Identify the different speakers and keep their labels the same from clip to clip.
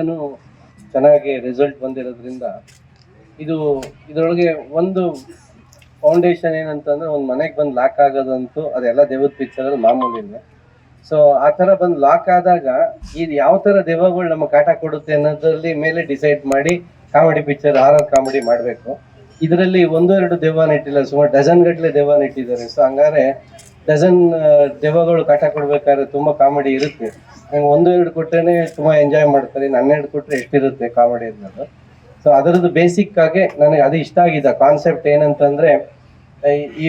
Speaker 1: ಎಲ್ಲನೂ ಚೆನ್ನಾಗಿ ರಿಸಲ್ಟ್ ಬಂದಿರೋದ್ರಿಂದ ಇದರೊಳಗೆ ಒಂದು ಫೌಂಡೇಶನ್ ಏನಂತಂದ್ರೆ ಒಂದು ಮನೆಗೆ ಬಂದು ಲಾಕ್ ಆಗೋದಂತೂ ಅದೆಲ್ಲ ದೇವದ ಪಿಕ್ಚರಲ್ಲಿ ಮಾಮೂಲಿನೇ. ಸೊ ಆ ಥರ ಬಂದು ಲಾಕ್ ಆದಾಗ ಇದು ಯಾವ ಥರ ದೆವ್ವಗಳು ನಮ್ಮ ಕಾಟ ಕೊಡುತ್ತೆ ಅನ್ನೋದ್ರಲ್ಲಿ ಮೇಲೆ ಡಿಸೈಡ್ ಮಾಡಿ ಕಾಮಿಡಿ ಪಿಕ್ಚರ್ ಹಾರರ್ ಕಾಮಿಡಿ ಮಾಡಬೇಕು. ಇದರಲ್ಲಿ ಒಂದು ಎರಡು ದೆವ್ವನ ಇಟ್ಟಿಲ್ಲ, ಸುಮಾರು ಡಜನ್ ಗಟ್ಟಲೆ ದೆವ್ವನ ಇಟ್ಟಿದ್ದಾರೆ. ಸೊ ಹಂಗಾರೆ ಡಜನ್ ದೆವ್ವಗಳು ಕಾಟ ಕೊಡ್ಬೇಕಾದ್ರೆ ತುಂಬ ಕಾಮಿಡಿ ಇರುತ್ತೆ. ನಂಗೆ ಒಂದು ಎರಡು ಕೊಟ್ಟರೆ ತುಂಬ ಎಂಜಾಯ್ ಮಾಡ್ತಾರೆ, 12 ಕೊಟ್ಟರೆ ಎಷ್ಟಿರುತ್ತೆ ಕಾಮಿಡಿ ಅನ್ನೋದು. ಸೊ ಅದರದ್ದು ಬೇಸಿಕ್ ಆಗಿ ನನಗೆ ಅದು ಇಷ್ಟ ಆಗಿದೆ. ಕಾನ್ಸೆಪ್ಟ್ ಏನಂತಂದರೆ ಈ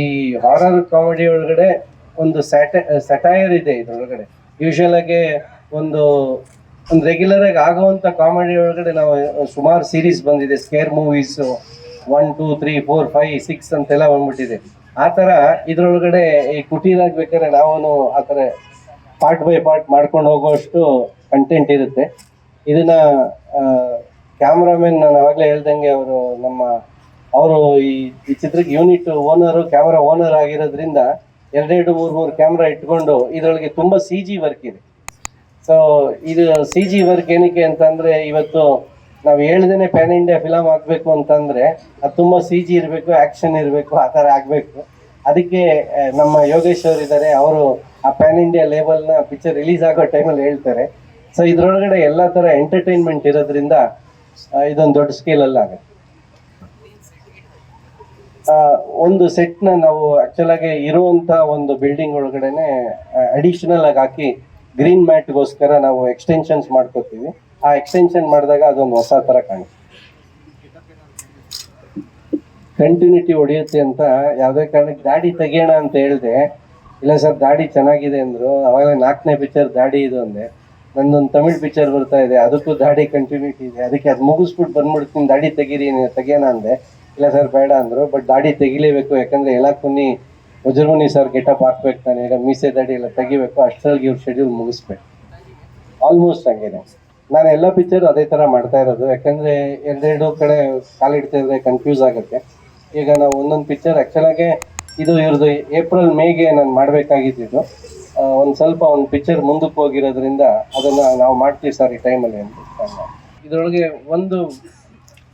Speaker 1: ಈ ಹಾರರ್ ಕಾಮಿಡಿ ಒಳಗಡೆ ಒಂದು ಸಟೈರ್ ಇದೆ ಇದರೊಳಗಡೆ. ಯೂಶುವಲ್ ಆಗಿ ಒಂದು ರೆಗ್ಯುಲರ್ ಆಗಿ ಆಗುವಂಥ ಕಾಮಿಡಿ ಒಳಗಡೆ ನಾವು ಸುಮಾರು ಸೀರೀಸ್ ಬಂದಿದೆ, ಸ್ಕೇರ್ ಮೂವೀಸು 1, 2, 3, 4, 5, 6 ಅಂತೆಲ್ಲ ಬಂದ್ಬಿಟ್ಟಿದೆ. ಆ ಥರ ಇದರೊಳಗಡೆ ಈ ಕುಟೀರಾಗಬೇಕಾದ್ರೆ ನಾವು ಆ ಥರ ಪಾರ್ಟ್ ಬೈ ಪಾರ್ಟ್ ಮಾಡ್ಕೊಂಡು ಹೋಗುವಷ್ಟು ಕಂಟೆಂಟ್ ಇರುತ್ತೆ. ಇದನ್ನ ಕ್ಯಾಮ್ರಾಮನ್ ನಾನು ಆವಾಗಲೇ ಹೇಳ್ದಂಗೆ ಅವರು ಈ ಚಿತ್ರಕ್ಕೆ ಯೂನಿಟ್ ಓನರು, ಕ್ಯಾಮ್ರಾ ಓನರ್ ಆಗಿರೋದ್ರಿಂದ 2, 3 ಕ್ಯಾಮ್ರಾ ಇಟ್ಕೊಂಡು ಇದರೊಳಗೆ ತುಂಬ CG ವರ್ಕ್ ಇದೆ. ಸೊ ಇದು CG ವರ್ಕ್ ಏನಕ್ಕೆ ಅಂತಂದರೆ, ಇವತ್ತು ನಾವು ಹೇಳ್ದೇನೆ ಪ್ಯಾನ್ ಇಂಡಿಯಾ ಫಿಲಮ್ ಆಗಬೇಕು ಅಂತಂದರೆ ಅದು ತುಂಬ CG ಇರಬೇಕು, ಆ್ಯಕ್ಷನ್ ಇರಬೇಕು, ಆ ಥರ ಆಗಬೇಕು. ಅದಕ್ಕೆ ನಮ್ಮ ಯೋಗೇಶ್ ಅವರು ಇದ್ದಾರೆ, ಅವರು ಆ ಪ್ಯಾನ್ ಇಂಡಿಯಾ ಲೇಬಲ್ನ ಪಿಕ್ಚರ್ ರಿಲೀಸ್ ಆಗೋ ಟೈಮಲ್ಲಿ ಹೇಳ್ತಾರೆ. ಸೊ ಇದರೊಳಗಡೆ ಎಲ್ಲ ಥರ ಎಂಟರ್ಟೈನ್ಮೆಂಟ್ ಇರೋದ್ರಿಂದ ಇದೊಂದು ದೊಡ್ಡ ಸ್ಕೇಲಲ್ಲಿ ಆಗುತ್ತೆ. ಒಂದು ಸೆಟ್ನ ನಾವು ಆ್ಯಕ್ಚುಲಾಗಿ ಇರುವಂಥ ಒಂದು ಬಿಲ್ಡಿಂಗ್ ಒಳಗಡೆನೆ ಅಡಿಷನಲ್ ಆಗಿ ಹಾಕಿ ಗ್ರೀನ್ ಮ್ಯಾಟ್ಗೋಸ್ಕರ ನಾವು ಎಕ್ಸ್ಟೆನ್ಷನ್ಸ್ ಮಾಡ್ಕೋತೀವಿ. ಆ ಎಕ್ಸ್ಟೆನ್ಷನ್ ಮಾಡಿದಾಗ ಅದೊಂದು ಹೊಸ ಥರ ಕಾಣುತ್ತೆ, ಕಂಟಿನ್ಯೂಟಿ ಹೊಡೆಯುತ್ತೆ ಅಂತ. ಯಾವುದೇ ಕಾರಣಕ್ಕೆ ದಾಡಿ ತೆಗಿಯೋಣ ಅಂತ ಹೇಳಿದೆ, ಇಲ್ಲ ಸರ್ ದಾಡಿ ಚೆನ್ನಾಗಿದೆ ಅಂದರು. ಅವಾಗ 4ನೇ ಪಿಕ್ಚರ್ ದಾಡಿ ಇದು ಅಂದೆ. ನಂದೊಂದು ತಮಿಳ್ ಪಿಕ್ಚರ್ ಬರ್ತಾ ಇದೆ, ಅದಕ್ಕೂ ದಾಡಿ ಕಂಟಿನ್ಯೂಟಿ ಇದೆ, ಅದಕ್ಕೆ ಅದು ಮುಗಿಸ್ಬಿಟ್ಟು ಬಂದ್ಬಿಡ್ತೀನಿ, ದಾಡಿ ತೆಗಿಯೋಣ ಅಂದೆ. ಇಲ್ಲ ಸರ್ ಬೇಡ ಅಂದರು. ಬಟ್ ದಾಡಿ ತೆಗಿಲೇಬೇಕು, ಯಾಕಂದರೆ ಎಲ್ಲ ಕುನ್ನಿ ವಜ್ರಮುನಿ ಸರ್ ಗೆಟಪ್ ಹಾಕ್ಬೇಕು ತಾನೆ, ಈಗ ಮೀಸೆ ದಾಡಿ ಎಲ್ಲ ತೆಗಿಬೇಕು, ಅಷ್ಟರಲ್ಲಿ ಇವ್ರ ಶೆಡ್ಯೂಲ್ ಮುಗಿಸ್ಬೇಕು. ಆಲ್ಮೋಸ್ಟ್ ಹಂಗೇನೆ ನಾನು ಎಲ್ಲ ಪಿಕ್ಚರ್ ಅದೇ ಥರ ಮಾಡ್ತಾ ಇರೋದು. ಯಾಕಂದರೆ 2 ಕಡೆ ಕಾಲಿಡ್ತಾ ಇದ್ರೆ ಕನ್ಫ್ಯೂಸ್ ಆಗುತ್ತೆ. ಈಗ ನಾವು ಒಂದೊಂದು ಪಿಕ್ಚರ್ ಆ್ಯಕ್ಚುಲಾಗೆ ಇದು ಇವ್ರದ್ದು ಏಪ್ರಿಲ್ ಮೇಗೆ ನಾನು ಮಾಡಬೇಕಾಗಿದ್ದು, ಒಂದು ಪಿಕ್ಚರ್ ಮುಂದಕ್ಕೆ ಹೋಗಿರೋದ್ರಿಂದ ಅದನ್ನು ನಾವು ಮಾಡ್ತೀವಿ ಸರ್ ಈ ಟೈಮಲ್ಲಿ ಅಂತ. ಇದರೊಳಗೆ ಒಂದು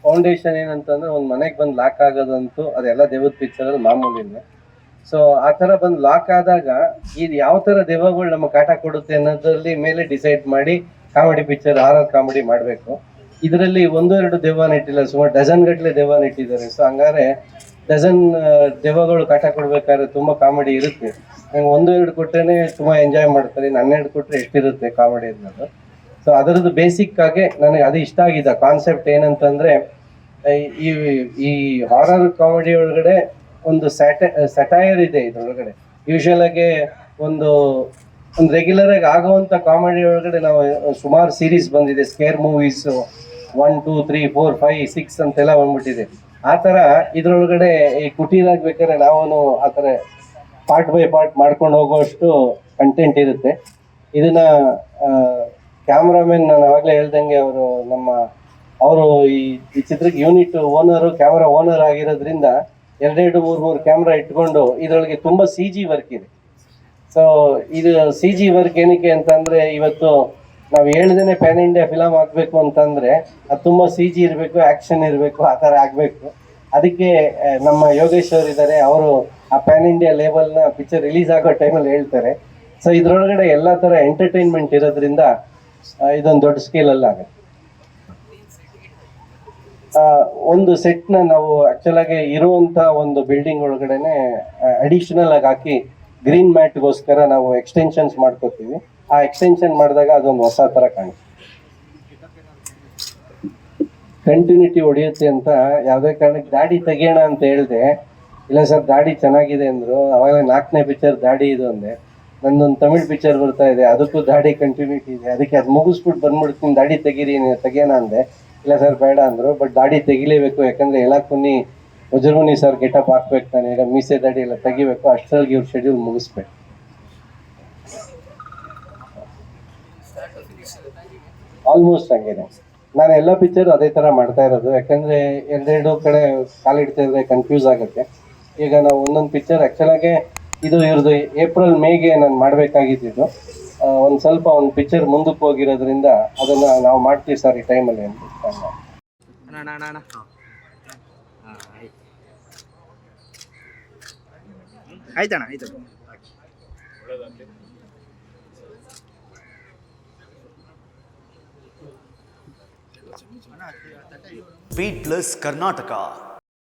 Speaker 1: ಫೌಂಡೇಶನ್ ಏನಂತಂದರೆ ಒಂದು ಮನೆಗೆ ಬಂದು ಲಾಕ್ ಆಗೋದಂತೂ ಅದೆಲ್ಲ ದೇವದ ಪಿಕ್ಚರಲ್ಲಿ ಮಾಮೂಲಿನೇ. ಸೊ ಆ ಥರ ಬಂದು ಲಾಕ್ ಆದಾಗ ಇದು ಯಾವ ಥರ ದೆವ್ವಗಳು ನಮ್ಮ ಕಾಟ ಕೊಡುತ್ತೆ ಅನ್ನೋದ್ರಲ್ಲಿ ಮೇಲೆ ಡಿಸೈಡ್ ಮಾಡಿ ಕಾಮಿಡಿ ಪಿಕ್ಚರ್ ಹಾರರ್ ಕಾಮಿಡಿ ಮಾಡಬೇಕು. ಇದರಲ್ಲಿ ಒಂದು ಎರಡು ದೆವ್ವನ ಇಟ್ಟಿಲ್ಲ, ಸುಮಾರು ಡಜನ್ ಗಟ್ಟಲೆ ದೆವ್ವನ ಇಟ್ಟಿದ್ದಾರೆ. ಸೊ ಹಂಗಾರೆ ಡಜನ್ ದೆವ್ವಗಳು ಕಾಟ ಕೊಡ್ಬೇಕಾದ್ರೆ ತುಂಬ ಕಾಮಿಡಿ ಇರುತ್ತೆ. ನಂಗೆ ಒಂದು ಎರಡು ಕೊಟ್ಟರೆ ತುಂಬ ಎಂಜಾಯ್ ಮಾಡ್ತಾರೆ, 12 ಕೊಟ್ಟರೆ ಎಷ್ಟಿರುತ್ತೆ ಕಾಮಿಡಿ ಅನ್ನೋದು. ಸೊ ಅದರದ್ದು ಬೇಸಿಕ್ ಆಗಿ ನನಗೆ ಅದು ಇಷ್ಟ ಆಗಿದೆ. ಕಾನ್ಸೆಪ್ಟ್ ಏನಂತಂದರೆ ಈ ಹಾರರ್ ಕಾಮಿಡಿ ಒಳಗಡೆ ಒಂದು ಸಟೈರ್ ಇದೆ ಇದರೊಳಗಡೆ. ಯೂಶುವಲ್ ಆಗಿ ಒಂದು ರೆಗ್ಯುಲರ್ ಆಗಿ ಆಗುವಂಥ ಕಾಮಿಡಿ ಒಳಗಡೆ ನಾವು ಸುಮಾರು ಸೀರೀಸ್ ಬಂದಿದೆ, ಸ್ಕೇರ್ ಮೂವೀಸು 1, 2, 3, 4, 5, 6 ಅಂತೆಲ್ಲ ಬಂದ್ಬಿಟ್ಟಿದೆ. ಆ ಥರ ಇದರೊಳಗಡೆ ಈ ಕುಟೀರಾಗಬೇಕಾದ್ರೆ ನಾವು ಆ ಥರ ಪಾರ್ಟ್ ಬೈ ಪಾರ್ಟ್ ಮಾಡ್ಕೊಂಡು ಹೋಗುವಷ್ಟು ಕಂಟೆಂಟ್ ಇರುತ್ತೆ. ಇದನ್ನ ಕ್ಯಾಮ್ರಾಮನ್ ನಾನು ಆವಾಗಲೇ ಹೇಳ್ದಂಗೆ ಅವರು ಈ ಚಿತ್ರಕ್ಕೆ ಯೂನಿಟ್ ಓನರು, ಕ್ಯಾಮ್ರಾ ಓನರ್ ಆಗಿರೋದ್ರಿಂದ 2, 3 ಕ್ಯಾಮ್ರಾ ಇಟ್ಕೊಂಡು ಇದರೊಳಗೆ ತುಂಬ CG ವರ್ಕ್ ಇದೆ. ಸೊ ಇದು CG ವರ್ಕ್ ಏನಕ್ಕೆ ಅಂತಂದರೆ, ಇವತ್ತು ನಾವು ಹೇಳ್ದೇನೆ ಪ್ಯಾನ್ ಇಂಡಿಯಾ ಫಿಲಮ್ ಆಗಬೇಕು ಅಂತಂದರೆ ಅದು ತುಂಬ CG ಇರಬೇಕು, ಆ್ಯಕ್ಷನ್ ಇರಬೇಕು, ಆ ಥರ ಆಗಬೇಕು. ಅದಕ್ಕೆ ನಮ್ಮ ಯೋಗೇಶ್ ಅವರು ಇದ್ದಾರೆ, ಅವರು ಆ ಪ್ಯಾನ್ ಇಂಡಿಯಾ ಲೇಬಲ್ನ ಪಿಕ್ಚರ್ ರಿಲೀಸ್ ಆಗೋ ಟೈಮಲ್ಲಿ ಹೇಳ್ತಾರೆ. ಸೊ ಇದರೊಳಗಡೆ ಎಲ್ಲ ಥರ ಎಂಟರ್ಟೈನ್ಮೆಂಟ್ ಇರೋದ್ರಿಂದ ಇದೊಂದು ದೊಡ್ಡ ಸ್ಕೇಲಲ್ಲಿ ಆಗುತ್ತೆ. ಒಂದು ಸೆಟ್ನ ನಾವು ಆ್ಯಕ್ಚುಲಾಗಿ ಇರುವಂಥ ಒಂದು ಬಿಲ್ಡಿಂಗ್ ಒಳಗಡೆನೆ ಅಡಿಷನಲ್ ಆಗಿ ಹಾಕಿ ಗ್ರೀನ್ ಮ್ಯಾಟ್ಗೋಸ್ಕರ ನಾವು ಎಕ್ಸ್ಟೆನ್ಷನ್ಸ್ ಮಾಡ್ಕೋತೀವಿ. ಆ ಎಕ್ಸ್ಟೆನ್ಷನ್ ಮಾಡಿದಾಗ ಅದೊಂದು ಹೊಸ ಥರ ಕಾಣುತ್ತೆ, ಕಂಟಿನ್ಯೂಟಿ ಹೊಡೆಯುತ್ತೆ ಅಂತ. ಯಾವುದೇ ಕಾರಣಕ್ಕೆ ದಾಡಿ ತೆಗಿಯೋಣ ಅಂತ ಹೇಳಿದೆ, ಇಲ್ಲ ಸರ್ ದಾಡಿ ಚೆನ್ನಾಗಿದೆ ಅಂದರು. ಅವಾಗ 4ನೇ ಪಿಕ್ಚರ್ ದಾಡಿ ಇದು ಅಂದೆ. ನಂದೊಂದು ತಮಿಳ್ ಪಿಕ್ಚರ್ ಬರ್ತಾ ಇದೆ, ಅದಕ್ಕೂ ದಾಡಿ ಕಂಟಿನ್ಯೂಟಿ ಇದೆ, ಅದಕ್ಕೆ ಅದು ಮುಗಿಸ್ಬಿಟ್ಟು ಬಂದ್ಬಿಡ್ತೀನಿ, ದಾಡಿ ತೆಗಿಯೋಣ ಅಂದೆ. ಇಲ್ಲ ಸರ್ ಬೇಡ ಅಂದರು. ಬಟ್ ದಾಡಿ ತೆಗಿಲೇಬೇಕು, ಯಾಕಂದರೆ ಎಲ್ಲ ಕುನ್ನಿ ವಜ್ರಮುನಿ ಸರ್ ಗೆಟಪ್ ಹಾಕ್ಬೇಕು ತಾನೆ, ಈಗ ಮೀಸೆ ದಾಡಿ ಎಲ್ಲ ತೆಗಿಬೇಕು, ಅಷ್ಟರಲ್ಲಿ ಇವ್ರ ಶೆಡ್ಯೂಲ್ ಮುಗಿಸ್ಬೇಕು. ಆಲ್ಮೋಸ್ಟ್ ಹಂಗೇನೆ ನಾನು ಎಲ್ಲ ಪಿಕ್ಚರ್ ಅದೇ ಥರ ಮಾಡ್ತಾ ಇರೋದು. ಯಾಕಂದರೆ 2 ಕಡೆ ಕಾಲಿಡ್ತಾ ಇದ್ರೆ ಕನ್ಫ್ಯೂಸ್ ಆಗುತ್ತೆ. ಈಗ ನಾವು ಒಂದೊಂದು ಪಿಕ್ಚರ್ ಆ್ಯಕ್ಚುಲಾಗೆ ಇದು ಇವ್ರದ್ದು ಏಪ್ರಿಲ್ ಮೇಗೆ ನಾನು ಮಾಡಬೇಕಾಗಿದ್ದು, ಒಂದು ಸ್ವಲ್ಪ ಒಂದು ಪಿಕ್ಚರ್ ಮುಂದಕ್ಕೆ ಹೋಗಿರೋದ್ರಿಂದ ಅದನ್ನ ನಾವು ಮಾಡ್ತೀವಿ ಸರ್ ಈ ಟೈಮಲ್ಲಿ ಅಂತ.
Speaker 2: ಆಯ್ತಣ್ಣ ಆಯ್ತು.
Speaker 3: Beat plus Karnataka.